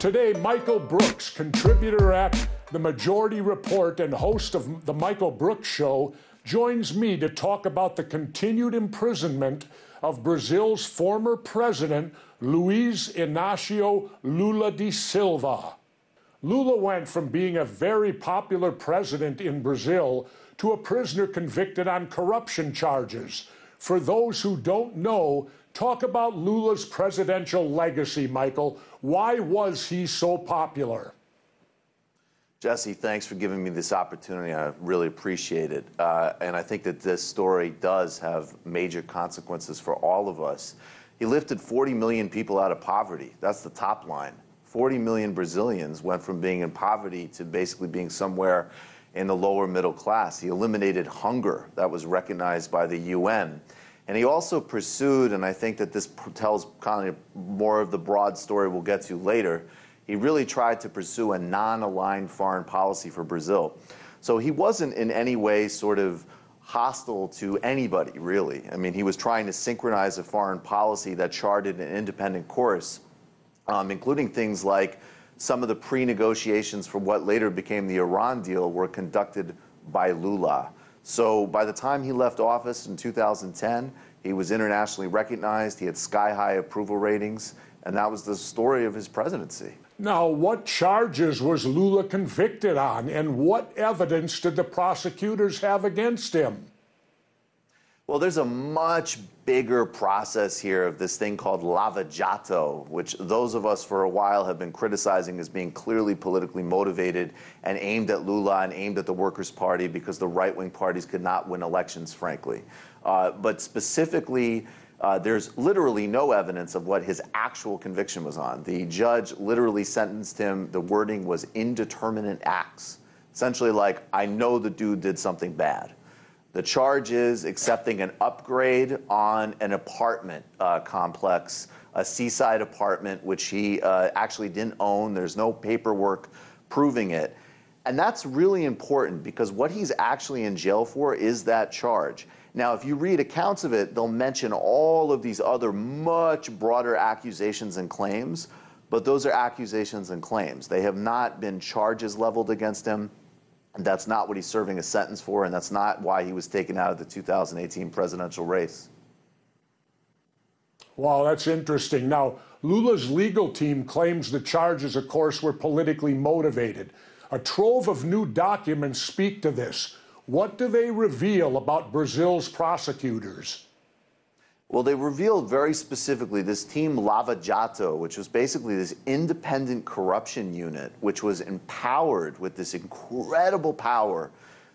Today, Michael Brooks, contributor at The Majority Report and host of The Michael Brooks Show, joins me to talk about the continued imprisonment of Brazil's former president, Luiz Inácio Lula da Silva. Lula went from being a very popular president in Brazil to a prisoner convicted on corruption charges. For those who don't know, talk about Lula's presidential legacy, Michael. Why was he so popular? Jesse, thanks for giving me this opportunity. I really appreciate it. And I think that this story does have major consequences for all of us. He lifted 40 million people out of poverty. That's the top line. 40 million Brazilians went from being in poverty to basically being somewhere in the lower middle class. He eliminated hunger. That was recognized by the UN. And he also pursued, and I think that this tells kind of more of the broad story we'll get to later, he really tried to pursue a non-aligned foreign policy for Brazil. So he wasn't in any way sort of hostile to anybody, really. I mean, he was trying to synchronize a foreign policy that charted an independent course, including things like some of the pre-negotiations for what later became the Iran deal were conducted by Lula. So by the time he left office in 2010, he was internationally recognized, he had sky-high approval ratings, and that was the story of his presidency. Now, what charges was Lula convicted on, and what evidence did the prosecutors have against him? Well, there's a much bigger process here of this thing called Lava Jato, which those of us for a while have been criticizing as being clearly politically motivated and aimed at Lula and aimed at the Workers' Party because the right-wing parties could not win elections, frankly. But specifically, there's literally no evidence of what his actual conviction was on. The judge literally sentenced him, the wording was indeterminate acts. Essentially like, I know the dude did something bad. The charge is accepting an upgrade on an apartment complex, a seaside apartment, which he actually didn't own. There's no paperwork proving it. And that's really important because what he's actually in jail for is that charge. Now, if you read accounts of it, they'll mention all of these other much broader accusations and claims, but those are accusations and claims. They have not been charges leveled against him. And that's not what he's serving a sentence for, and that's not why he was taken out of the 2018 presidential race. Wow, that's interesting. Now, Lula's legal team claims the charges, of course, were politically motivated. A trove of new documents speak to this. What do they reveal about Brazil's prosecutors? Well, they revealed very specifically this team Lava Jato, which was basically this independent corruption unit, which was empowered with this incredible power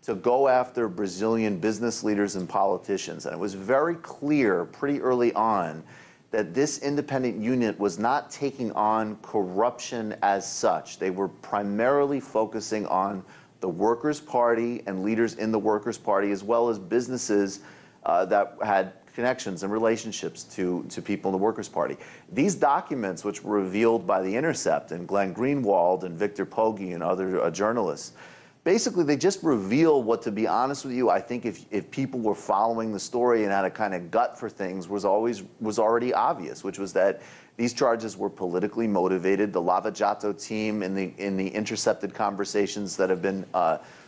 to go after Brazilian business leaders and politicians. And it was very clear pretty early on that this independent unit was not taking on corruption as such. They were primarily focusing on the Workers' Party and leaders in the Workers' Party, as well as businesses that had connections and relationships to people in the Workers' Party. These documents, which were revealed by The Intercept and Glenn Greenwald and Victor Poggi and other journalists, basically they just reveal what, to be honest with you, I think if people were following the story and had a kind of gut for things, was already obvious, which was that these charges were politically motivated. The Lava Jato team in the intercepted conversations that have been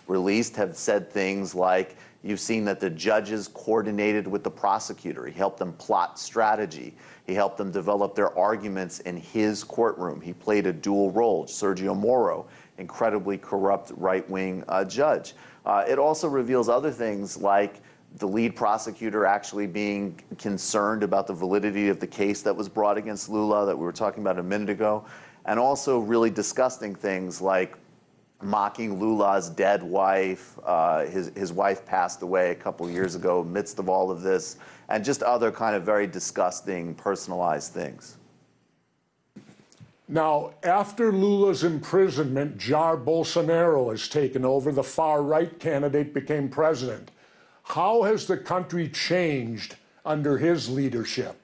released have said things like, you've seen that the judges coordinated with the prosecutor. He helped them plot strategy. He helped them develop their arguments in his courtroom. He played a dual role. Sergio Moro, incredibly corrupt right-wing judge. It also reveals other things like the lead prosecutor actually being concerned about the validity of the case that was brought against Lula that we were talking about a minute ago, and also really disgusting things like mocking Lula's dead wife. His wife passed away a couple years ago amidst of all of this, and just other kind of very disgusting, personalized things. Now, after Lula's imprisonment, Jair Bolsonaro has taken over. The far-right candidate became president. How has the country changed under his leadership?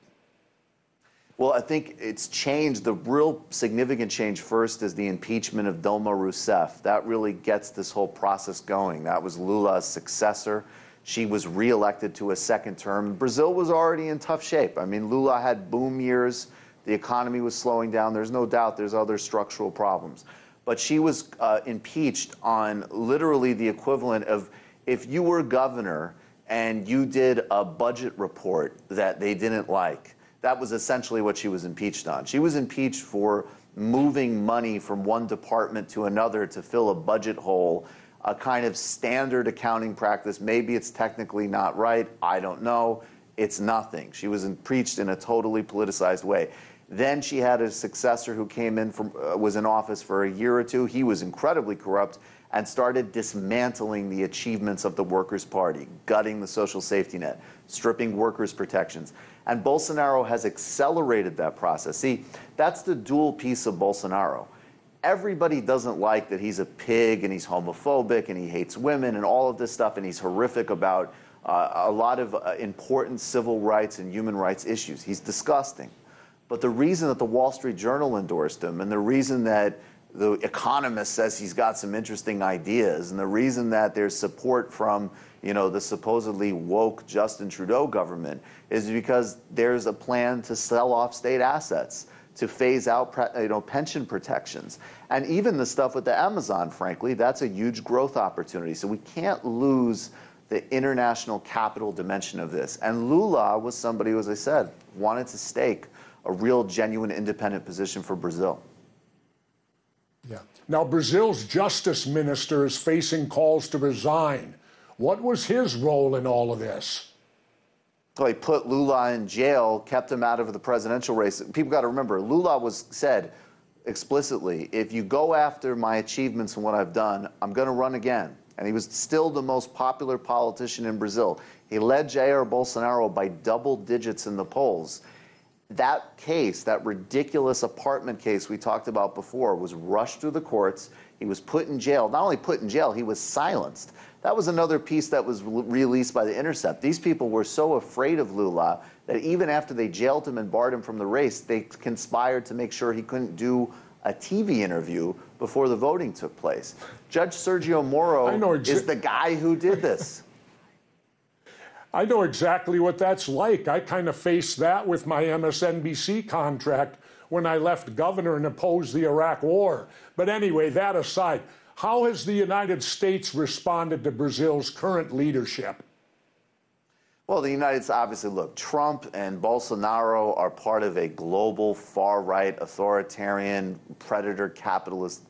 Well, I think it's changed. The real significant change first is the impeachment of Dilma Rousseff. That really gets this whole process going. That was Lula's successor. She was reelected to a second term. Brazil was already in tough shape. I mean, Lula had boom years The economy was slowing down. There's no doubt there's other structural problems. But she was impeached on literally the equivalent of if you were governor and you did a budget report that they didn't like. That was essentially what she was impeached on. She was impeached for moving money from one department to another to fill a budget hole, a kind of standard accounting practice. Maybe it's technically not right. I don't know. It's nothing. She was impeached in a totally politicized way. Then she had a successor who came in from, was in office for a year or two. He was incredibly corrupt and started dismantling the achievements of the Workers' Party, gutting the social safety net, stripping workers' protections. And Bolsonaro has accelerated that process. See, that's the dual piece of Bolsonaro. Everybody doesn't like that he's a pig and he's homophobic and he hates women and all of this stuff, and he's horrific about a lot of important civil rights and human rights issues. He's disgusting. But the reason that the Wall Street Journal endorsed him, and the reason that the Economist says he's got some interesting ideas, and the reason that there's support from, you know, the supposedly woke Justin Trudeau government is because there's a plan to sell off state assets, to phase out, pension protections. And even the stuff with the Amazon, frankly, that's a huge growth opportunity. So we can't lose the international capital dimension of this. And Lula was somebody who, as I said, wanted to stake a real, genuine, independent position for Brazil. Yeah. Now, Brazil's justice minister is facing calls to resign. What was his role in all of this? Well, he put Lula in jail, kept him out of the presidential race. People got to remember, Lula said explicitly, if you go after my achievements and what I've done, I'm going to run again. And he was still the most popular politician in Brazil. He led Jair Bolsonaro by double digits in the polls. That case, that ridiculous apartment case we talked about before, was rushed through the courts. He was put in jail. Not only put in jail, he was silenced. That was another piece that was released by The Intercept. These people were so afraid of Lula that even after they jailed him and barred him from the race, they conspired to make sure he couldn't do a TV interview before the voting took place. Judge Sergio Moro is the guy who did this. I know exactly what that's like. I kind of faced that with my MSNBC contract when I left governor and opposed the Iraq War. But anyway, that aside, how has the United States responded to Brazil's current leadership? Well, the United States, obviously, look, Trump and Bolsonaro are part of a global far-right, authoritarian, predator, capitalist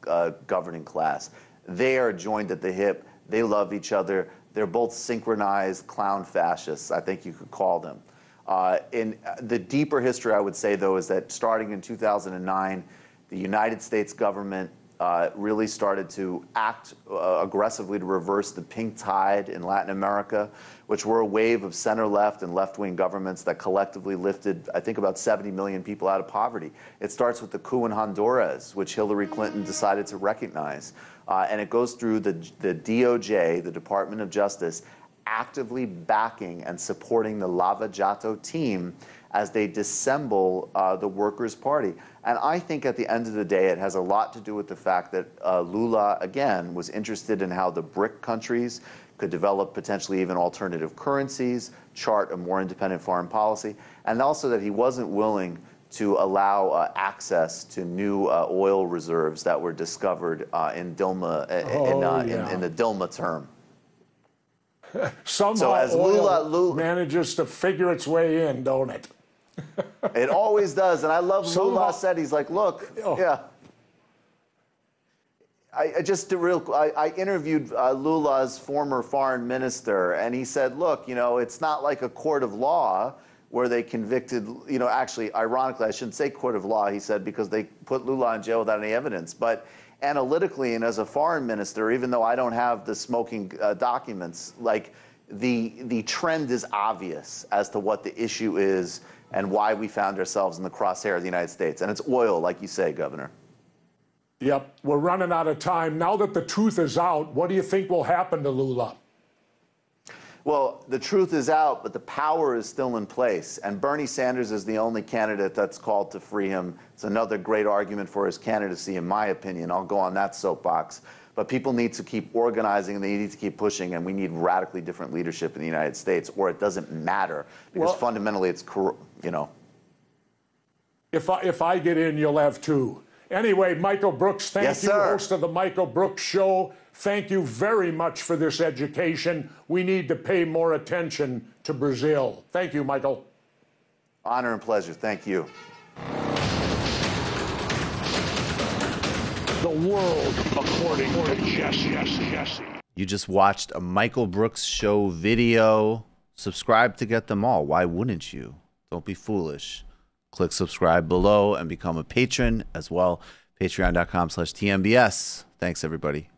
governing class. They are joined at the hip. They love each other. They're both synchronized clown fascists, I think you could call them. In the deeper history, I would say, though, is that starting in 2009, the United States government really started to act aggressively to reverse the pink tide in Latin America, which were a wave of center-left and left-wing governments that collectively lifted, I think, about 70 million people out of poverty. It starts with the coup in Honduras, which Hillary Clinton decided to recognize. And it goes through the DOJ, the Department of Justice, actively backing and supporting the Lava Jato team as they dissemble the Workers' Party. And I think at the end of the day, it has a lot to do with the fact that Lula, again, was interested in how the BRIC countries could develop potentially even alternative currencies, chart a more independent foreign policy, and also that he wasn't willing to allow access to new oil reserves that were discovered in Dilma, in the Dilma term. Somehow so as Lula manages to figure its way in, don't it? It always does, and I love Lula said, he's like, look, yeah. I interviewed Lula's former foreign minister, and he said, look, you know, it's not like a court of law where they convicted, you know, actually, ironically, I shouldn't say court of law, he said, because they put Lula in jail without any evidence. But analytically, and as a foreign minister, even though I don't have the smoking documents, like the trend is obvious as to what the issue is and why we found ourselves in the crosshair of the United States. And it's oil, like you say, Governor. Yep, we're running out of time. Now that the truth is out, what do you think will happen to Lula? Well, the truth is out, but the power is still in place. And Bernie Sanders is the only candidate that's called to free him. It's another great argument for his candidacy, in my opinion. I'll go on that soapbox. But people need to keep organizing, and they need to keep pushing, and we need radically different leadership in the United States, or it doesn't matter. Because fundamentally, it's, you know. If I get in, you'll have 2. Anyway, Michael Brooks, thank Yes, you, sir. host of the Michael Brooks Show. Thank you very much for this education. We need to pay more attention to Brazil. Thank you, Michael. Honor and pleasure. Thank you. The world according to Jesse. You just watched a Michael Brooks Show video. Subscribe to get them all. Why wouldn't you? Don't be foolish. Click subscribe below and become a patron as well. Patreon.com/TMBS. Thanks, everybody.